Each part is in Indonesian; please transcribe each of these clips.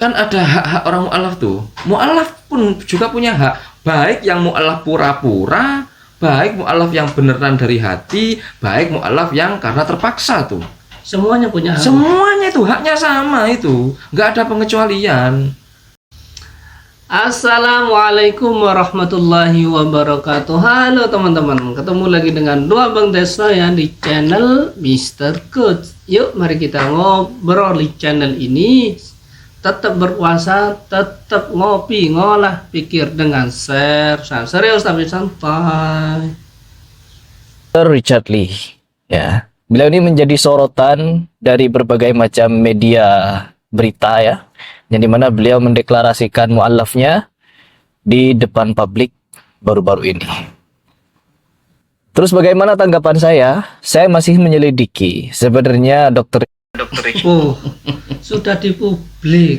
Kan ada hak-hak orang mu'alaf tuh. Mu'alaf pun juga punya hak. Baik yang mu'alaf pura-pura, baik mu'alaf yang beneran dari hati, baik mu'alaf yang karena terpaksa tuh. Semuanya punya hak. Semuanya itu haknya sama itu. Nggak ada pengecualian. Assalamualaikum warahmatullahi wabarakatuh. Halo teman-teman, ketemu lagi dengan dua Bang Desa ya di channel Mr. Coach. Yuk mari kita ngobrol di channel ini. Tetap berpuasa, tetap ngopi, ngolah pikir dengan share, serius tapi santai. Richard Lee, ya, beliau ini menjadi sorotan dari berbagai macam media berita ya, yang dimana beliau mendeklarasikan mu'alafnya di depan publik baru-baru ini. Terus bagaimana tanggapan saya? Saya masih menyelidiki sebenarnya dokter Oh, sudah dipublik,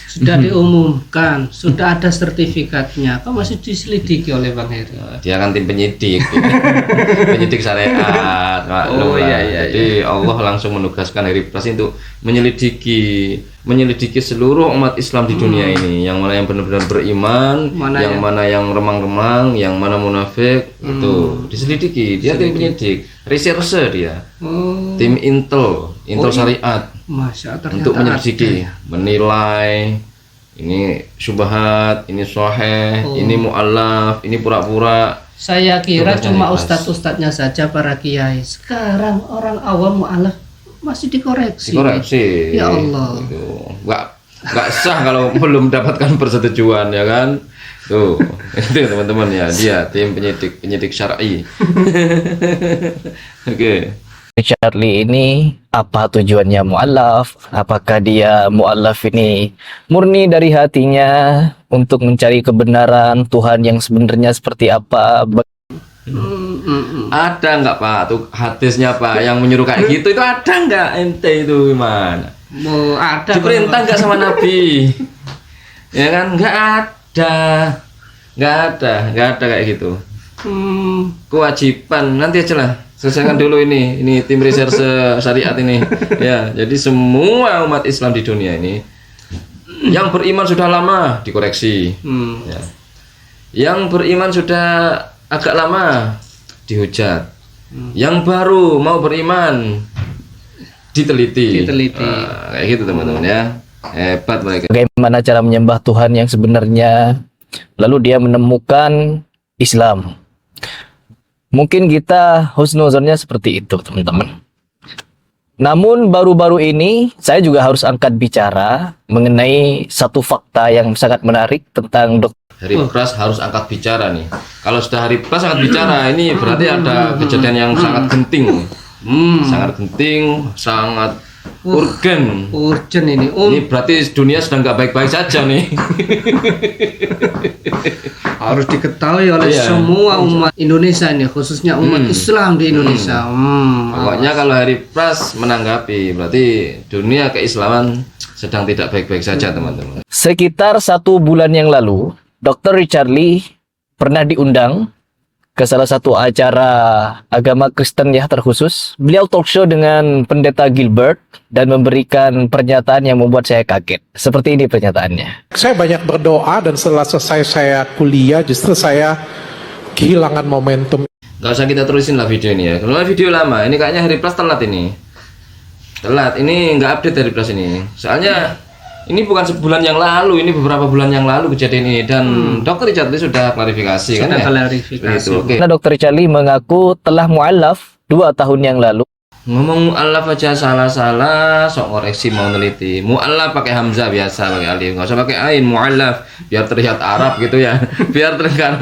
sudah diumumkan, sudah ada sertifikatnya. Kok masih diselidiki oleh Bang Heri? Dia kan tim penyidik. Penyidik syariat. Oh, iya. Jadi Allah langsung menugaskan Heri Pras untuk menyelidiki seluruh umat Islam di dunia ini, yang mana yang benar-benar beriman, mana yang remang-remang, yang mana munafik, itu diselidiki. Dia tim penyidik, reserse dia. Tim intel syariat. Masya Allah, untuk menyelidiki, menilai ini syubhat, ini sahih, ini mu'alaf, ini pura-pura. Saya kira Coba cuma cari ustadz-ustadznya saja para kiai. Sekarang orang awam mu'alaf masih dikoreksi. Ya Allah. Gitu. Nggak sah kalau belum mendapatkan persetujuan, ya kan? Tuh, itu teman-teman ya, dia tim penyidik syar'i. Oke. Richard Lee ini apa tujuannya mu'alaf? Apakah dia mu'alaf ini murni dari hatinya untuk mencari kebenaran Tuhan yang sebenarnya seperti apa? Ada nggak Pak tuh hadisnya Pak yang menyuruh kayak gitu, itu ada nggak ente itu gimana? Ada. Diperintah nggak sama Nabi? Ya kan, nggak ada kayak gitu. Kewajiban nanti aja lah, selesaikan dulu ini tim reserse syariat ini ya. Jadi semua umat Islam di dunia ini yang beriman sudah lama dikoreksi ya. Yang beriman sudah agak lama dihujat, yang baru mau beriman diteliti. Kayak gitu teman-teman ya, hebat mereka. Bagaimana cara menyembah Tuhan yang sebenarnya, lalu dia menemukan Islam. Mungkin kita husnuzonnya seperti itu teman-teman. Namun baru-baru ini saya juga harus angkat bicara mengenai satu fakta yang sangat menarik tentang Dr. Heri Pras harus angkat bicara nih. Kalau sudah Heri Pras angkat bicara, ini berarti ada kejadian yang sangat genting. Sangat genting, sangat urgen ini. Ini berarti dunia sedang nggak baik-baik saja nih. Harus diketahui oleh semua umat Indonesia ini, khususnya umat Islam di Indonesia. Pokoknya kalau Heri Pras menanggapi, berarti dunia keislaman sedang tidak baik-baik saja teman-teman. Sekitar 1 bulan yang lalu, Dr. Richard Lee pernah diundang ke salah satu acara agama Kristen ya terkhusus. Beliau talk show dengan Pendeta Gilbert dan memberikan pernyataan yang membuat saya kaget. Seperti ini pernyataannya. Saya banyak berdoa dan setelah selesai saya kuliah justru saya kehilangan momentum. Gak usah kita terusin lah video ini ya. Kalau video lama, ini kayaknya Heri Pras telat ini. Telat, ini nggak update Heri Pras ini. Soalnya ini bukan sebulan yang lalu, ini beberapa bulan yang lalu kejadian ini, dan Dr. Richard Lee sudah klarifikasi kan ya. Klarifikasi. Oke. Karena Dr. Richard Lee mengaku telah mu'alaf 2 tahun yang lalu. Ngomong mu'alaf aja salah-salah, sok ngoreksi mau neliti. Mu'alaf pakai hamzah biasa, pakai alif, nggak usah pakai ain. Mu'alaf biar terlihat Arab gitu ya, biar terlihat.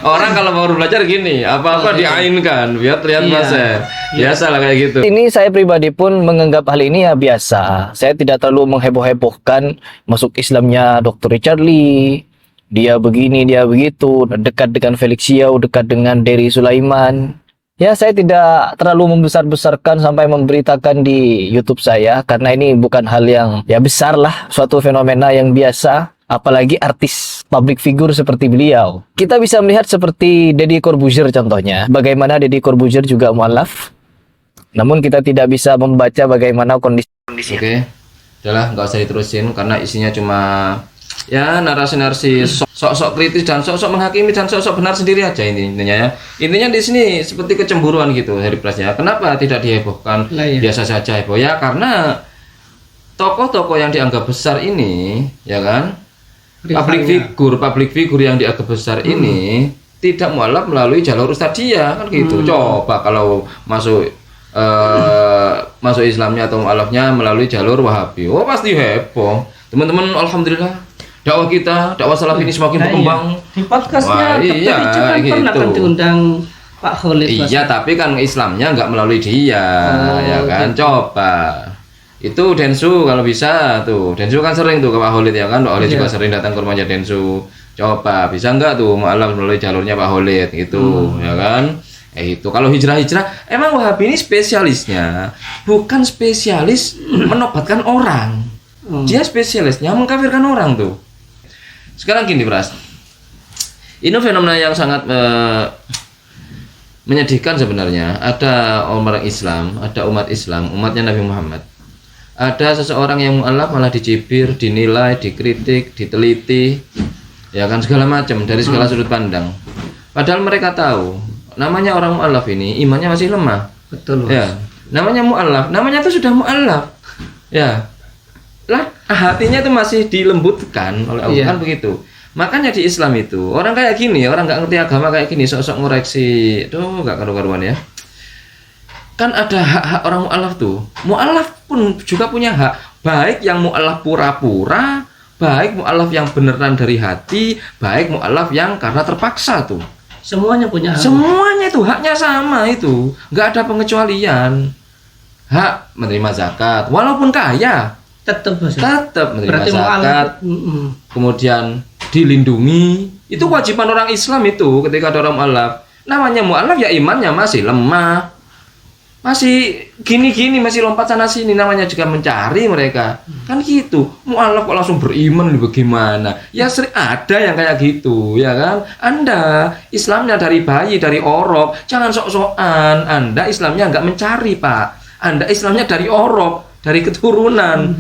Orang kalau baru belajar gini, apa-apa diainkan, biar terlihat fasih. Biasa lah kayak gitu. Ini saya pribadi pun menganggap hal ini ya biasa. Saya tidak terlalu mengheboh-hebohkan masuk Islamnya Dr. Richard Lee. Dia begini, dia begitu, dekat dengan Felix Xiao, dekat dengan Dery Sulaiman. Ya, saya tidak terlalu membesar-besarkan sampai memberitakan di YouTube saya, karena ini bukan hal yang ya besar lah, suatu fenomena yang biasa, apalagi artis public figure seperti beliau. Kita bisa melihat seperti Deddy Corbuzier contohnya, bagaimana Deddy Corbuzier juga mu'alaf, namun kita tidak bisa membaca bagaimana kondisi. Oke. udahlah nggak usah diterusin karena isinya cuma ya narasi-narasi sok-sok kritis dan sok-sok menghakimi dan sok-sok benar sendiri aja intinya ya. Intinya di sini seperti kecemburuan gitu Hari Pras ya. Kenapa tidak dihebohkan? Biasa saja heboh ya karena tokoh-tokoh yang dianggap besar ini ya kan, public figure yang dianggap besar ini tidak mualaf melalui jalur ustadziyah kan gitu. Coba kalau masuk Islamnya atau mualafnya melalui jalur Wahabi, oh pasti heboh teman-teman. Alhamdulillah dakwah kita, dakwah salaf ini semakin berkembang. Di podcastnya iya kan pernah kan diundang Pak Khalid. Iya tapi kan Islamnya nggak melalui dia ya kan gitu. Coba itu Densu kalau bisa tuh, Densu kan sering tuh ke Pak Khalid ya kan, Pak Khalid juga sering datang ke rumahnya Densu. Coba bisa nggak tuh mualaf melalui jalurnya Pak Khalid gitu ya kan. Itu kalau hijrah emang Wahabi ini spesialisnya bukan spesialis menobatkan orang, dia spesialisnya mengkafirkan orang tuh. Sekarang gini Pras, ini fenomena yang sangat menyedihkan sebenarnya. Ada orang Islam, ada umat Islam, umatnya Nabi Muhammad. Ada seseorang yang mualaf malah dicibir, dinilai, dikritik, diteliti, ya kan segala macam dari segala sudut pandang. Padahal mereka tahu namanya orang mualaf ini imannya masih lemah. Betul. Ya, namanya mualaf, namanya itu sudah mualaf. Ya. Lah hatinya itu masih dilembutkan oleh Allah kan begitu. Makanya di Islam itu orang kayak gini, orang nggak ngerti agama kayak gini, sok-sok ngoreksi, nggak karu-karuan ya. Kan ada hak-hak orang mualaf tuh. Mualaf pun juga punya hak, baik yang mualaf pura-pura, baik mualaf yang beneran dari hati, baik mualaf yang karena terpaksa tuh. Semuanya punya hak. Semuanya itu haknya sama itu, nggak ada pengecualian. Hak menerima zakat, walaupun kaya. Tetap menerima zakat, kemudian dilindungi. Itu kewajiban orang Islam itu ketika ada orang mualaf. Namanya mualaf ya imannya masih lemah, masih gini-gini, masih lompat sana sini, namanya juga mencari mereka. Kan gitu. Mualaf kok langsung beriman bagaimana? Ya sering ada yang kayak gitu, ya kan? Anda Islamnya dari bayi, dari orok, jangan sok-sokan. Anda Islamnya nggak mencari, Pak. Anda Islamnya dari orok, dari keturunan.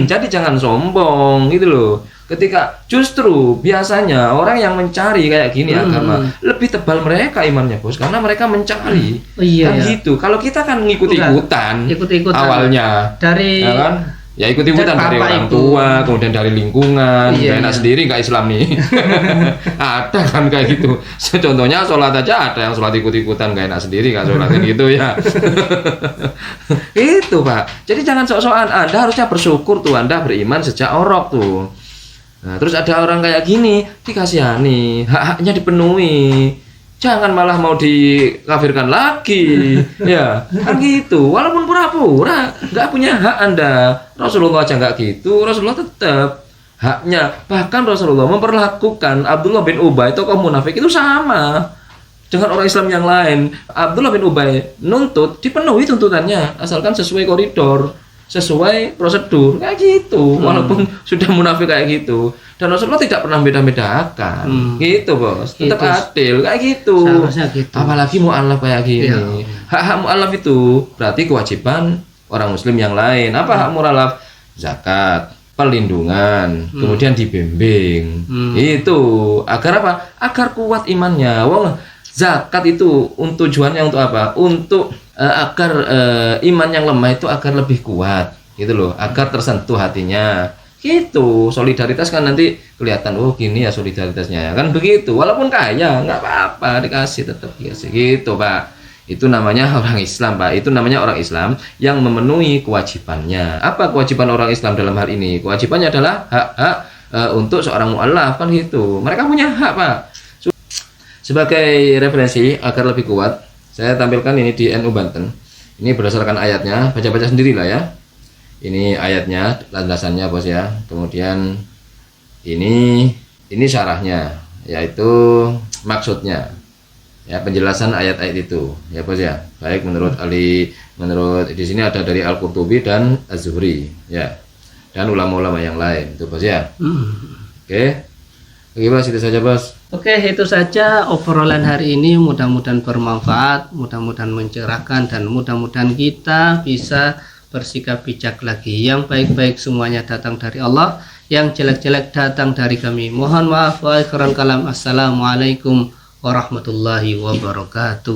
Jadi jangan sombong gitu loh. Ketika justru biasanya orang yang mencari kayak gini agama lebih tebal mereka imannya bos, karena mereka mencari. Kan gitu. Kalau kita kan ikut-ikutan awalnya dari ya kan? Ya ikut-ikutan dari orang tua, kemudian dari lingkungan, gak enak sendiri nggak Islam nih. Ada kan kayak gitu. Contohnya sholat aja ada yang sholat ikut-ikutan gak enak sendiri, gak sholatin gitu ya. Itu Pak. Jadi jangan sok-sokan. Anda harusnya bersyukur tuh Anda beriman sejak orok tuh. Nah, terus ada orang kayak gini dikasihani, hak-haknya dipenuhi. Jangan malah mau dikafirkan lagi. Ya, kan gitu. Walaupun pura-pura nggak punya hak Anda. Rasulullah aja nggak gitu. Rasulullah tetap haknya. Bahkan Rasulullah memperlakukan Abdullah bin Ubay, tokoh munafik itu sama dengan orang Islam yang lain. Abdullah bin Ubay nuntut, dipenuhi tuntutannya asalkan sesuai koridor, sesuai prosedur kayak gitu. Walaupun sudah munafik kayak gitu. Dan Rasulullah tidak pernah beda-bedakan, gitu bos, tetap adil kayak gitu. Gitu. Apalagi mu'alaf kayak gini. Hak-hak mu'alaf itu berarti kewajiban orang Muslim yang lain. Apa hak mu'alaf? Zakat, perlindungan, kemudian dibimbing. Itu agar apa? Agar kuat imannya. Wong zakat itu tujuannya untuk apa? Untuk agar iman yang lemah itu agar lebih kuat, gitu loh. Agar tersentuh hatinya. Gitu, solidaritas kan nanti kelihatan, oh gini ya solidaritasnya kan begitu. Walaupun kaya nggak apa-apa, tetap dikasih gitu Pak. Itu namanya orang Islam Pak. Itu namanya orang Islam yang memenuhi kewajibannya. Apa kewajiban orang Islam dalam hal ini? Kewajibannya adalah hak-hak untuk seorang mu'alaf kan gitu. Mereka punya hak Pak. Sebagai referensi agar lebih kuat, saya tampilkan ini di NU Banten. Ini berdasarkan ayatnya, baca-baca sendiri lah ya. Ini ayatnya, landasannya bos ya. Kemudian ini syarahnya, yaitu maksudnya, ya penjelasan ayat-ayat itu, ya bos ya. Baik menurut di sini ada dari Al-Qurtubi dan Az-Zuhri, ya, dan ulama-ulama yang lain, itu bos ya. Oke, bos itu saja bos. Oke, itu saja obrolan hari ini. Mudah-mudahan bermanfaat, mudah-mudahan mencerahkan, dan mudah-mudahan kita bisa bersikap bijak lagi. Yang baik-baik semuanya datang dari Allah, yang jelek-jelek datang dari kami. Mohon maaf wa akhiral kalam. Assalamualaikum warahmatullahi wabarakatuh.